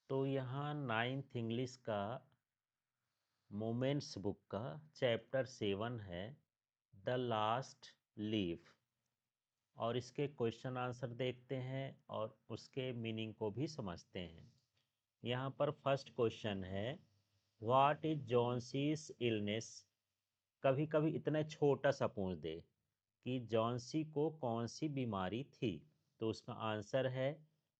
तो यहाँ ninth English का मोमेंट्स बुक का चैप्टर 7 है, द लास्ट लीफ। और इसके क्वेश्चन आंसर देखते हैं और उसके मीनिंग को भी समझते हैं। यहाँ पर फर्स्ट क्वेश्चन है, व्हाट इज जॉन्सीज इलनेस। कभी कभी इतना छोटा सा पूछ दे कि जॉन्सी को कौन सी बीमारी थी, तो उसका आंसर है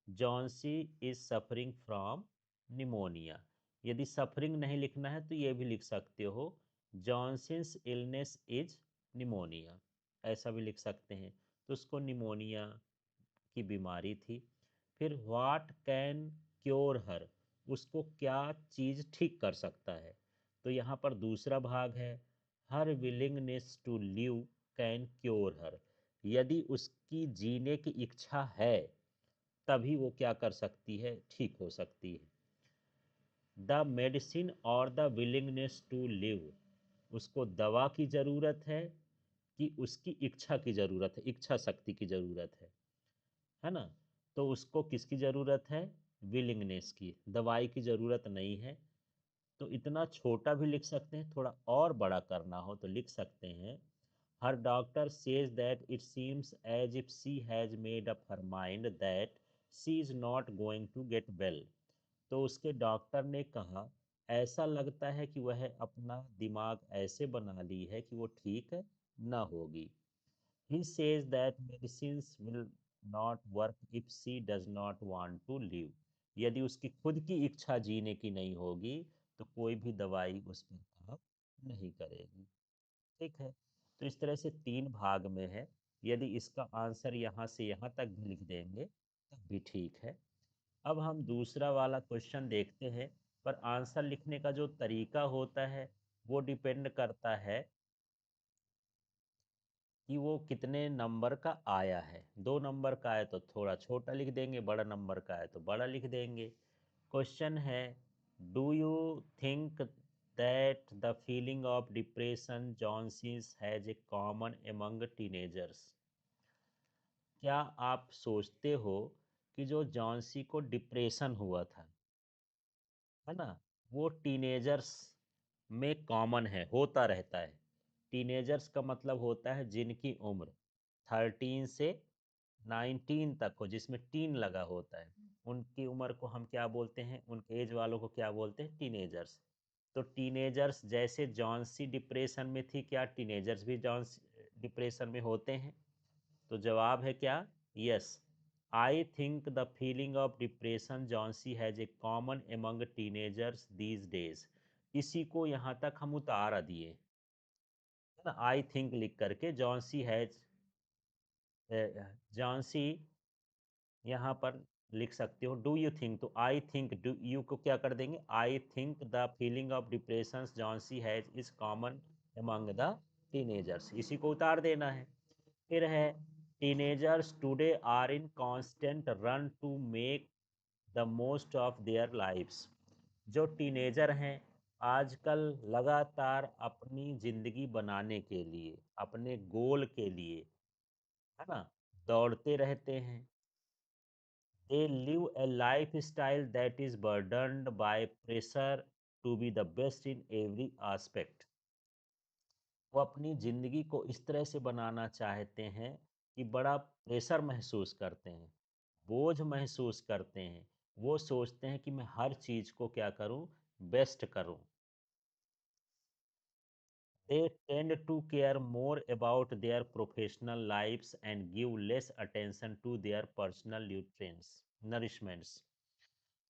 Johnsy is suffering from pneumonia. यदि सफरिंग नहीं लिखना है तो ये भी लिख सकते हो, जॉन्सिन्स इलनेस इज निमोनिया, ऐसा भी लिख सकते हैं। तो उसको निमोनिया की बीमारी थी। फिर व्हाट कैन क्योर हर, उसको क्या चीज़ ठीक कर सकता है। तो यहाँ पर दूसरा भाग है, her willingness to live can cure her, यदि उसकी जीने की इच्छा है तभी वो क्या कर सकती है, ठीक हो सकती है। द मेडिसिन और द विलिंगनेस टू लिव, उसको दवा की ज़रूरत है कि उसकी इच्छा की ज़रूरत है, इच्छा शक्ति की ज़रूरत है ना। तो उसको किसकी ज़रूरत है, विलिंगनेस की, दवाई की ज़रूरत नहीं है। तो इतना छोटा भी लिख सकते हैं, थोड़ा और बड़ा करना हो तो लिख सकते हैं, her doctor says that it seems as if she has made up her mind that she is not going to get well. तो उसके डॉक्टर ने कहा, ऐसा लगता है कि वह अपना दिमाग ऐसे बना ली है कि वो ठीक न होगी। He says that medicines will not work if she does not want to live. यदि उसकी खुद की इच्छा जीने की नहीं होगी तो कोई भी दवाई उस पर काम नहीं करेगी। ठीक है, तो इस तरह से 3 भाग में है। यदि इसका आंसर यहाँ से यहाँ तक भी लिख देंगे तब भी ठीक है। अब हम दूसरा वाला क्वेश्चन देखते हैं, पर आंसर लिखने का जो तरीका होता है वो डिपेंड करता है कि वो कितने नंबर का आया है। 2 नंबर का है तो थोड़ा छोटा लिख देंगे, बड़ा नंबर का है तो बड़ा लिख देंगे। क्वेश्चन है, do you think that the feeling of depression जॉन्सिस has a common among teenagers. क्या आप सोचते हो कि जो जॉन्सी को डिप्रेशन हुआ था, है ना, वो टीनेजर्स में कॉमन है, होता रहता है। टीनेजर्स का मतलब होता है जिनकी उम्र 13 से 19 तक हो, जिसमें टीन लगा होता है, उनकी उम्र को हम क्या बोलते हैं, उनके एज वालों को क्या बोलते हैं, टीनेजर्स। तो टीनेजर्स जैसे जॉन्सी डिप्रेशन में थी, क्या टीनेजर्स भी जॉन्स डिप्रेशन में होते हैं। तो जवाब है क्या, yes. I think the feeling of depression Johnsy has a common among teenagers these days. इसी को यहाँ तक हम उतार दिए, है ना, आई थिंक लिख करके जॉन्सी हैज, जॉन्सी यहाँ पर लिख सकते हो डू यू थिंक, तो आई थिंक डू यू को क्या कर देंगे, I think the feeling of depression Johnsy has is common among the teenagers, इसी को उतार देना है। फिर है, teenagers today are in constant run to make the most of their lifes. जो टीनेजर हैं आजकल लगातार अपनी ज़िंदगी बनाने के लिए, अपने गोल के लिए, है ना, दौड़ते रहते हैं। They live a lifestyle that is burdened by pressure to be the best in every aspect. वो अपनी ज़िंदगी को इस तरह से बनाना चाहते हैं कि बड़ा प्रेशर महसूस करते हैं, बोझ महसूस करते हैं। वो सोचते हैं कि मैं हर चीज़ को क्या करूं, बेस्ट करूं। They tend to care more about their professional lives and give less attention to their personal nourishments.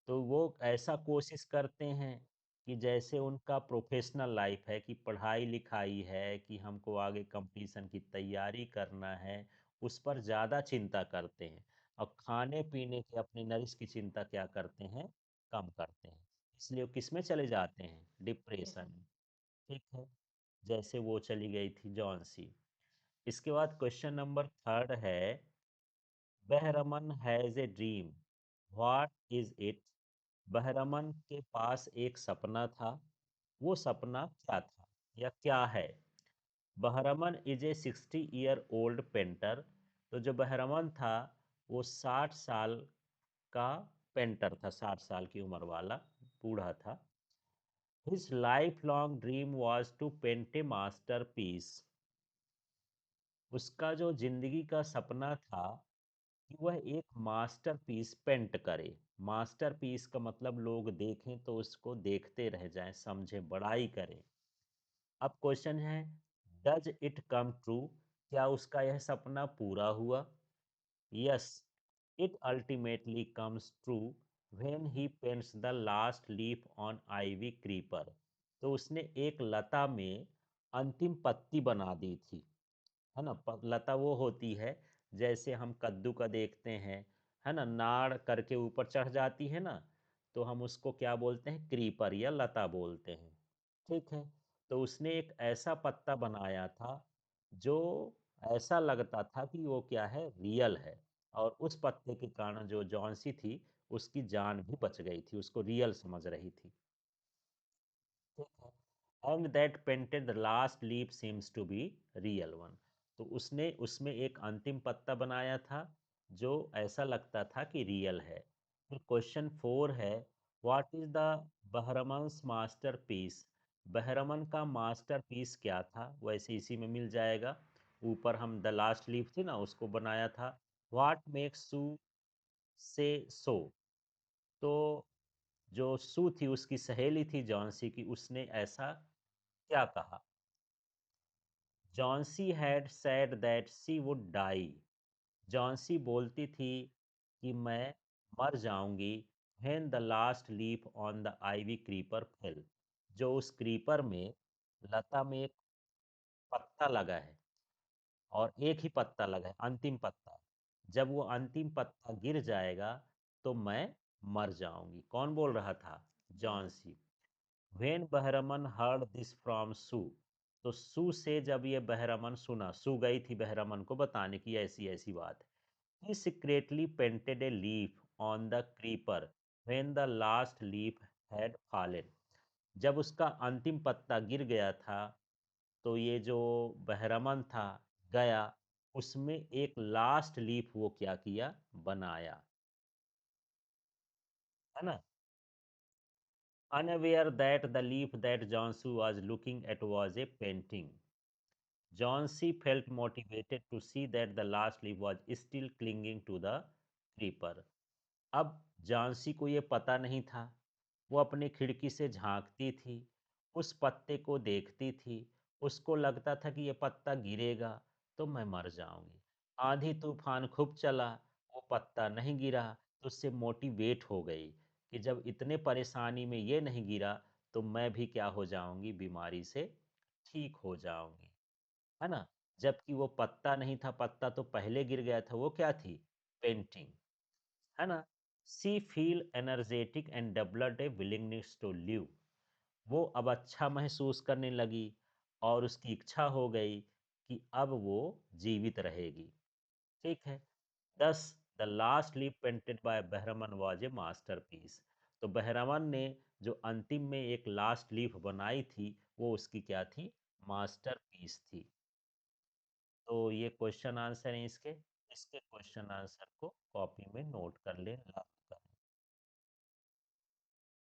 तो वो ऐसा कोशिश करते हैं कि जैसे उनका प्रोफेशनल लाइफ है, कि पढ़ाई लिखाई है, कि हमको आगे कंपटीशन की तैयारी करना है, उस पर ज़्यादा चिंता करते हैं। और खाने पीने की, अपनी नरिश की चिंता क्या करते हैं, कम करते हैं। इसलिए वो किस में चले जाते हैं, डिप्रेशन में। ठीक है, जैसे वो चली गई थी जॉन्सी। इसके बाद क्वेश्चन नंबर 3 है, Behrman has a dream, what is it. Behrman के पास एक सपना था, वो सपना क्या था या क्या है। Behrman is a 60 year old painter. तो जो बहरमन था वो 60 साल का पेंटर था, 60 साल की उम्र वाला बूढ़ा था। His life long dream was to paint a masterpiece. उसका जो जिंदगी का सपना था कि वह एक मास्टरपीस पेंट करे। मास्टरपीस का मतलब लोग देखें तो उसको देखते रह जाएं, समझें, बड़ाई करें। अब क्वेश्चन है, डज इट कम ट्रू? क्या उसका यह सपना पूरा हुआ? Yes, it ultimately comes true when he paints the last leaf on ivy creeper. तो उसने एक लता में अंतिम पत्ती बना दी थी, है ना। लता वो होती है जैसे हम कद्दू का देखते हैं, है ना, नाड़ करके ऊपर चढ़ जाती है ना, तो हम उसको क्या बोलते हैं, क्रीपर या लता बोलते हैं। ठीक है। तो उसने एक ऐसा पत्ता बनाया था जो ऐसा लगता था कि वो क्या है, रियल है। और उस पत्ते के कारण जो जॉन्सी थी उसकी जान भी बच गई थी, उसको रियल समझ रही थी। And that painted the last leaf seems to be real one. तो उसने उसमें एक अंतिम पत्ता बनाया था जो ऐसा लगता था कि रियल है। फिर क्वेश्चन 4 है, what is the Behrman's masterpiece? Behrman का मास्टर पीस क्या था? वैसे इसी में मिल जाएगा। ऊपर हम द लास्ट लीफ थी ना, उसको बनाया था। व्हाट मेक्स सू से सो? तो जो सू थी उसकी सहेली थी जॉन्सी की, उसने ऐसा क्या कहा? Johnsy had said that she would die. Johnsy बोलती थी कि मैं मर जाऊंगी। When the last leaf on the ivy creeper fell. जो उस क्रीपर में, लता में एक पत्ता लगा है, और एक ही पत्ता लगा है, अंतिम पत्ता। जब वो अंतिम पत्ता गिर जाएगा तो मैं मर जाऊंगी। कौन बोल रहा था? Johnsy. When Behrman heard this from Sue. तो सू से जब ये बहरमन सुना, सू गई थी बहरमन को बताने की ऐसी ऐसी बात है। He secretly painted a leaf on the creeper when the last leaf had fallen. जब उसका अंतिम पत्ता गिर गया था तो ये जो बहरमन था गया, उसमें एक लास्ट लीफ वो क्या किया, बनाया, है ना। Unaware that the leaf that Jansu was looking at was a painting, Johnsy felt motivated to see that the last leaf was still clinging to the creeper. अब जानसी को ये पता नहीं था। वो अपनी खिड़की से झांकती थी, उस पत्ते को देखती थी। उसको लगता था कि ये पत्ता गिरेगा तो मैं मर जाऊंगी। आंधी तूफान खूब चला, वो पत्ता नहीं गिरा, तो उससे मोटिवेट हो गई कि जब इतने परेशानी में ये नहीं गिरा तो मैं भी क्या हो जाऊंगी, बीमारी से ठीक हो जाऊंगी, है ना। जबकि वो पत्ता नहीं था, पत्ता तो पहले गिर गया था। वो क्या थी? पेंटिंग, है ना। She feel energetic and developed a willingness to live. वो अब अच्छा महसूस करने लगी और उसकी इच्छा हो गई कि अब वो जीवित रहेगी। ठीक है। Thus, the last leaf painted by Behrman was a masterpiece. तो बहरमन ने जो अंतिम में एक लास्ट लीफ बनाई थी वो उसकी क्या थी? मास्टरपीस थी। तो ये क्वेश्चन आंसर है इसके। इसके क्वेश्चन आंसर को कॉपी में नोट कर ले।